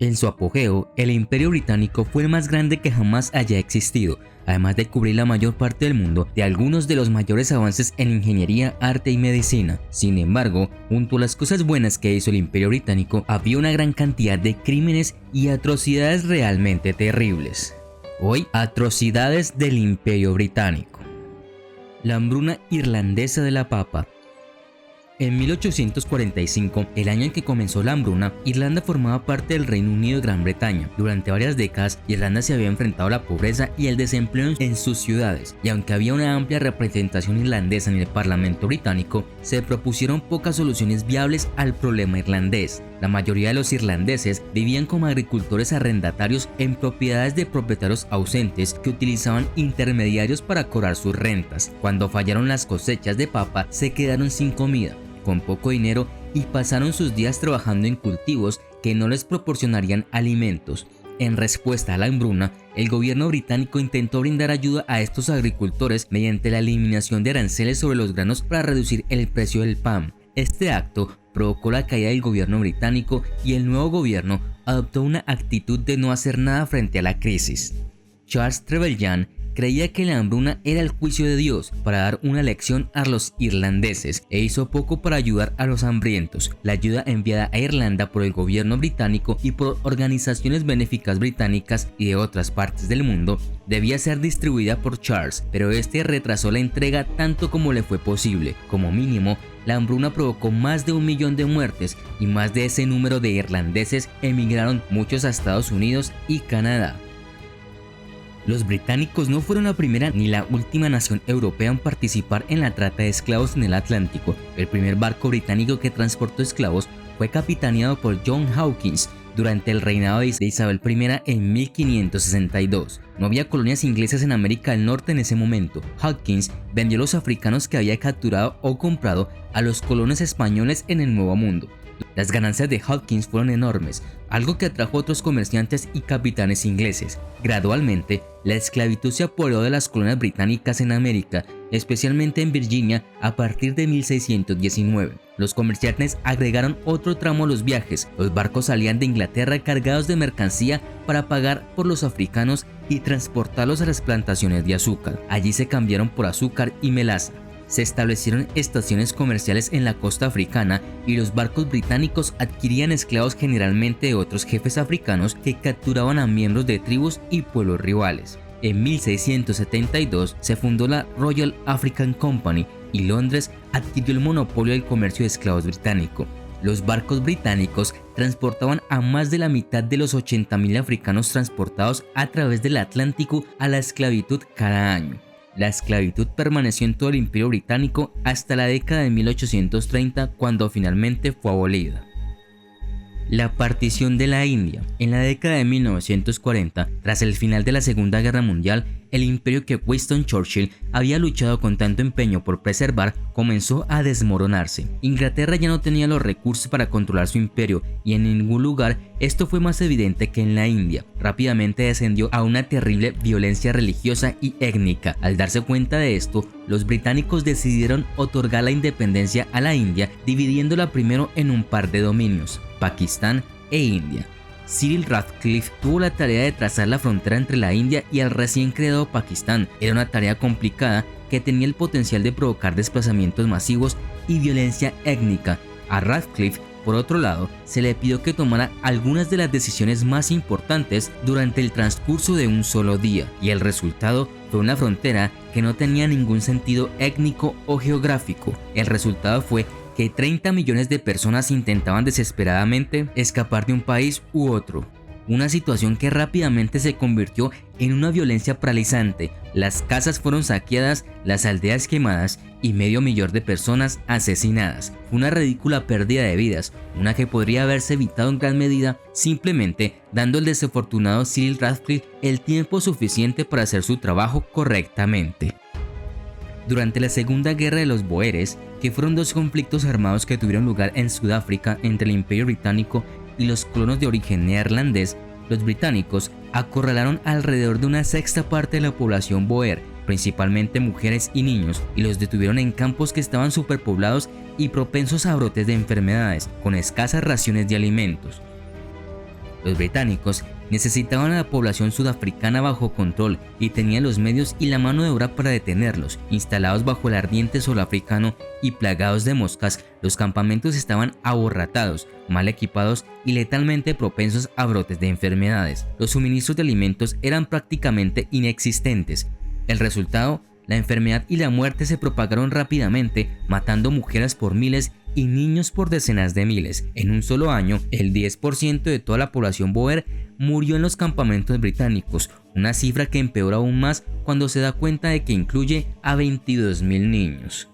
En su apogeo, el Imperio Británico fue el más grande que jamás haya existido, además de cubrir la mayor parte del mundo de algunos de los mayores avances en ingeniería, arte y medicina. Sin embargo, junto a las cosas buenas que hizo el Imperio Británico, había una gran cantidad de crímenes y atrocidades realmente terribles. Hoy, atrocidades del Imperio Británico. La hambruna irlandesa de la papa. En 1845, el año en que comenzó la hambruna, Irlanda formaba parte del Reino Unido de Gran Bretaña. Durante varias décadas, Irlanda se había enfrentado a la pobreza y el desempleo en sus ciudades, y aunque había una amplia representación irlandesa en el Parlamento británico, se propusieron pocas soluciones viables al problema irlandés. La mayoría de los irlandeses vivían como agricultores arrendatarios en propiedades de propietarios ausentes que utilizaban intermediarios para cobrar sus rentas. Cuando fallaron las cosechas de papa, se quedaron sin comida, con poco dinero y pasaron sus días trabajando en cultivos que no les proporcionarían alimentos. En respuesta a la hambruna, el gobierno británico intentó brindar ayuda a estos agricultores mediante la eliminación de aranceles sobre los granos para reducir el precio del pan. Este acto provocó la caída del gobierno británico y el nuevo gobierno adoptó una actitud de no hacer nada frente a la crisis. Charles Trevelyan creía que la hambruna era el juicio de Dios para dar una lección a los irlandeses e hizo poco para ayudar a los hambrientos. La ayuda enviada a Irlanda por el gobierno británico y por organizaciones benéficas británicas y de otras partes del mundo debía ser distribuida por Charles, pero este retrasó la entrega tanto como le fue posible. Como mínimo, la hambruna provocó más de 1 millón de muertes y más de ese número de irlandeses emigraron, muchos a Estados Unidos y Canadá. Los británicos no fueron la primera ni la última nación europea en participar en la trata de esclavos en el Atlántico. El primer barco británico que transportó esclavos fue capitaneado por John Hawkins durante el reinado de Isabel I en 1562. No había colonias inglesas en América del Norte en ese momento. Hawkins vendió a los africanos que había capturado o comprado a los colonos españoles en el Nuevo Mundo. Las ganancias de Hawkins fueron enormes, algo que atrajo a otros comerciantes y capitanes ingleses. Gradualmente, la esclavitud se apoderó de las colonias británicas en América, especialmente en Virginia, a partir de 1619. Los comerciantes agregaron otro tramo a los viajes. Los barcos salían de Inglaterra cargados de mercancía para pagar por los africanos y transportarlos a las plantaciones de azúcar. Allí se cambiaron por azúcar y melaza. Se establecieron estaciones comerciales en la costa africana y los barcos británicos adquirían esclavos generalmente de otros jefes africanos que capturaban a miembros de tribus y pueblos rivales. En 1672 se fundó la Royal African Company y Londres adquirió el monopolio del comercio de esclavos británico. Los barcos británicos transportaban a más de la mitad de los 80.000 africanos transportados a través del Atlántico a la esclavitud cada año. La esclavitud permaneció en todo el Imperio Británico hasta la década de 1830, cuando finalmente fue abolida. La partición de la India. En la década de 1940, tras el final de la Segunda Guerra Mundial, el imperio que Winston Churchill había luchado con tanto empeño por preservar comenzó a desmoronarse. Inglaterra ya no tenía los recursos para controlar su imperio y en ningún lugar esto fue más evidente que en la India. Rápidamente descendió a una terrible violencia religiosa y étnica. Al darse cuenta de esto, los británicos decidieron otorgar la independencia a la India, dividiéndola primero en un par de dominios, Pakistán e India. Cyril Radcliffe tuvo la tarea de trazar la frontera entre la India y el recién creado Pakistán. Era una tarea complicada que tenía el potencial de provocar desplazamientos masivos y violencia étnica. A Radcliffe, por otro lado, se le pidió que tomara algunas de las decisiones más importantes durante el transcurso de un solo día, y el resultado fue una frontera que no tenía ningún sentido étnico o geográfico. El resultado fue que 30 millones de personas intentaban desesperadamente escapar de un país u otro, una situación que rápidamente se convirtió en una violencia paralizante. Las casas fueron saqueadas, las aldeas quemadas y medio millón de personas asesinadas. Fue una ridícula pérdida de vidas, una que podría haberse evitado en gran medida simplemente dando al desafortunado Cyril Radcliffe el tiempo suficiente para hacer su trabajo correctamente. Durante la Segunda Guerra de los Bóeres, que fueron dos conflictos armados que tuvieron lugar en Sudáfrica entre el Imperio Británico y los colonos de origen neerlandés, los británicos acorralaron alrededor de una sexta parte de la población bóer, principalmente mujeres y niños, y los detuvieron en campos que estaban superpoblados y propensos a brotes de enfermedades, con escasas raciones de alimentos. Los británicos necesitaban a la población sudafricana bajo control y tenían los medios y la mano de obra para detenerlos. Instalados bajo el ardiente sol africano y plagados de moscas, los campamentos estaban aborratados, mal equipados y letalmente propensos a brotes de enfermedades. Los suministros de alimentos eran prácticamente inexistentes. El resultado: la enfermedad y la muerte se propagaron rápidamente, matando mujeres por miles y niños por decenas de miles. En un solo año, el 10% de toda la población boer murió en los campamentos británicos, una cifra que empeora aún más cuando se da cuenta de que incluye a 22.000 niños.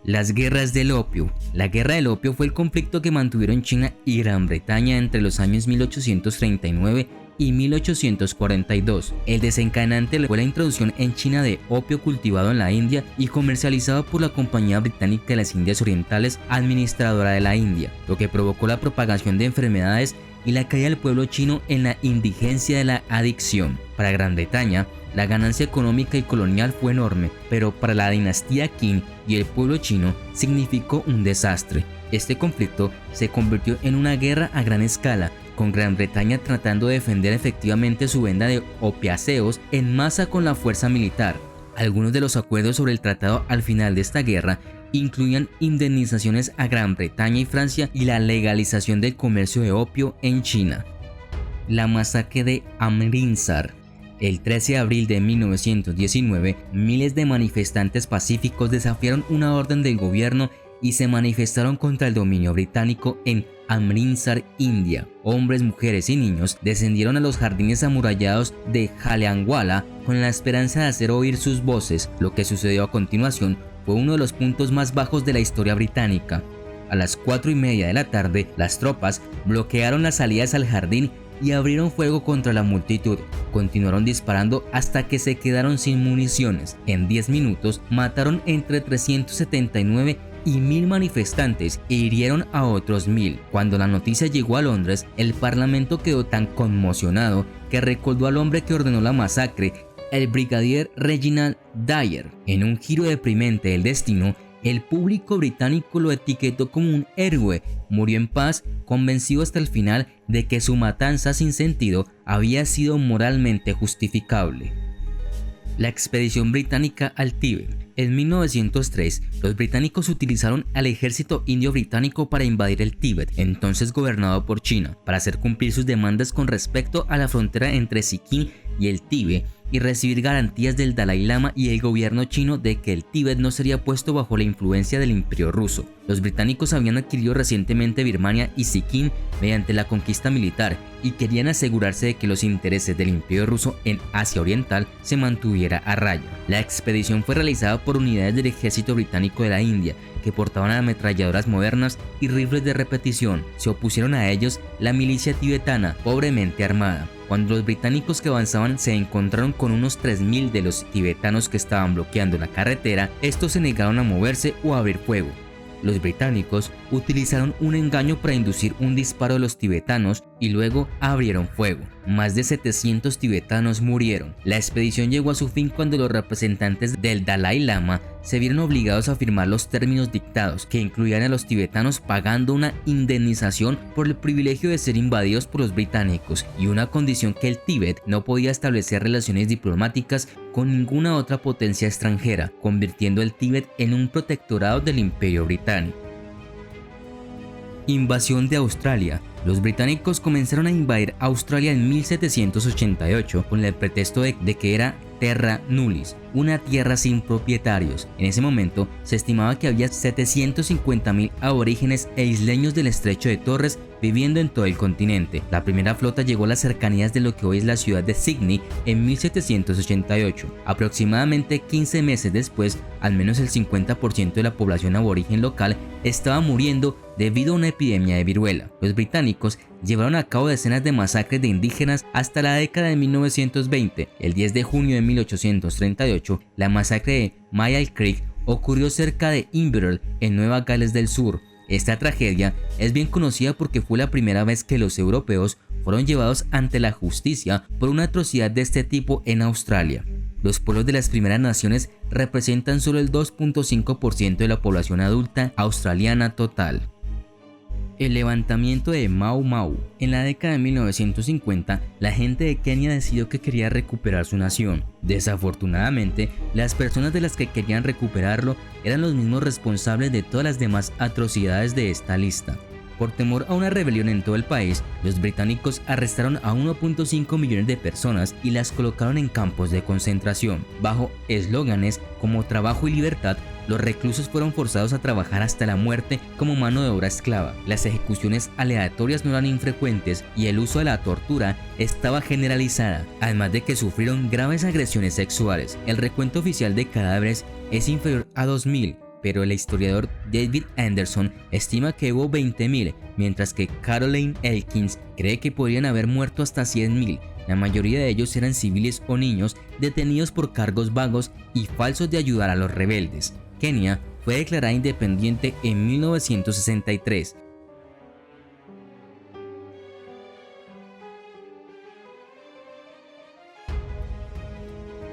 Las guerras del opio. La guerra del opio fue el conflicto que mantuvieron China y Gran Bretaña entre los años 1839 y 1842. El desencadenante fue la introducción en China de opio cultivado en la India y comercializado por la Compañía Británica de las Indias Orientales, administradora de la India, lo que provocó la propagación de enfermedades y la caída del pueblo chino en la indigencia de la adicción. Para Gran Bretaña, la ganancia económica y colonial fue enorme, pero para la dinastía Qing y el pueblo chino significó un desastre. Este conflicto se convirtió en una guerra a gran escala, con Gran Bretaña tratando de defender efectivamente su venda de opiáceos en masa con la fuerza militar. Algunos de los acuerdos sobre el tratado al final de esta guerra incluían indemnizaciones a Gran Bretaña y Francia y la legalización del comercio de opio en China. La masacre de Amritsar. El 13 de abril de 1919, miles de manifestantes pacíficos desafiaron una orden del gobierno y se manifestaron contra el dominio británico en Amritsar, India. Hombres, mujeres y niños descendieron a los jardines amurallados de Jallianwala con la esperanza de hacer oír sus voces. Lo que sucedió a continuación fue uno de los puntos más bajos de la historia británica. A las 4:30 de la tarde, las tropas bloquearon las salidas al jardín y abrieron fuego contra la multitud. Continuaron disparando hasta que se quedaron sin municiones. En 10 minutos mataron entre 379 y 1.000 manifestantes e hirieron a otros 1.000. Cuando la noticia llegó a Londres, el parlamento quedó tan conmocionado que recordó al hombre que ordenó la masacre, el brigadier Reginald Dyer. En un giro deprimente del destino, el público británico lo etiquetó como un héroe. Murió en paz, convencido hasta el final de que su matanza sin sentido había sido moralmente justificable. La expedición británica al Tíbet. En 1903, los británicos utilizaron al ejército indio británico para invadir el Tíbet, entonces gobernado por China, para hacer cumplir sus demandas con respecto a la frontera entre Sikkim y el Tíbet y recibir garantías del Dalai Lama y el gobierno chino de que el Tíbet no sería puesto bajo la influencia del Imperio ruso. Los británicos habían adquirido recientemente Birmania y Sikkim mediante la conquista militar y querían asegurarse de que los intereses del Imperio ruso en Asia Oriental se mantuviera a raya. La expedición fue realizada por unidades del ejército británico de la India que portaban ametralladoras modernas y rifles de repetición. Se opusieron a ellos la milicia tibetana, pobremente armada. Cuando los británicos que avanzaban se encontraron con unos 3.000 de los tibetanos que estaban bloqueando la carretera, estos se negaron a moverse o a abrir fuego. Los británicos utilizaron un engaño para inducir un disparo de los tibetanos y luego abrieron fuego. Más de 700 tibetanos murieron. La expedición llegó a su fin cuando los representantes del Dalai Lama se vieron obligados a firmar los términos dictados, que incluían a los tibetanos pagando una indemnización por el privilegio de ser invadidos por los británicos y una condición que el Tíbet no podía establecer relaciones diplomáticas con ninguna otra potencia extranjera, convirtiendo el Tíbet en un protectorado del Imperio Británico. Invasión de Australia. Los británicos comenzaron a invadir Australia en 1788 con el pretexto de que era terra nullius, una tierra sin propietarios. En ese momento se estimaba que había 750.000 aborígenes e isleños del estrecho de Torres viviendo en todo el continente. La primera flota llegó a las cercanías de lo que hoy es la ciudad de Sydney en 1788. Aproximadamente 15 meses después, al menos el 50% de la población aborigen local estaba muriendo debido a una epidemia de viruela. Los británicos llevaron a cabo decenas de masacres de indígenas hasta la década de 1920. El 10 de junio de 1838, la masacre de Myall Creek ocurrió cerca de Inverell, en Nueva Gales del Sur. Esta tragedia es bien conocida porque fue la primera vez que los europeos fueron llevados ante la justicia por una atrocidad de este tipo en Australia. Los pueblos de las primeras naciones representan solo el 2.5% de la población adulta australiana total. El levantamiento de Mau Mau. En la década de 1950, la gente de Kenia decidió que quería recuperar su nación. Desafortunadamente, las personas de las que querían recuperarlo eran los mismos responsables de todas las demás atrocidades de esta lista. Por temor a una rebelión en todo el país, los británicos arrestaron a 1.5 millones de personas y las colocaron en campos de concentración. Bajo eslóganes como trabajo y libertad, los reclusos fueron forzados a trabajar hasta la muerte como mano de obra esclava. Las ejecuciones aleatorias no eran infrecuentes y el uso de la tortura estaba generalizada, además de que sufrieron graves agresiones sexuales. El recuento oficial de cadáveres es inferior a 2.000. Pero el historiador David Anderson estima que hubo 20.000, mientras que Caroline Elkins cree que podrían haber muerto hasta 100.000. La mayoría de ellos eran civiles o niños detenidos por cargos vagos y falsos de ayudar a los rebeldes. Kenia fue declarada independiente en 1963.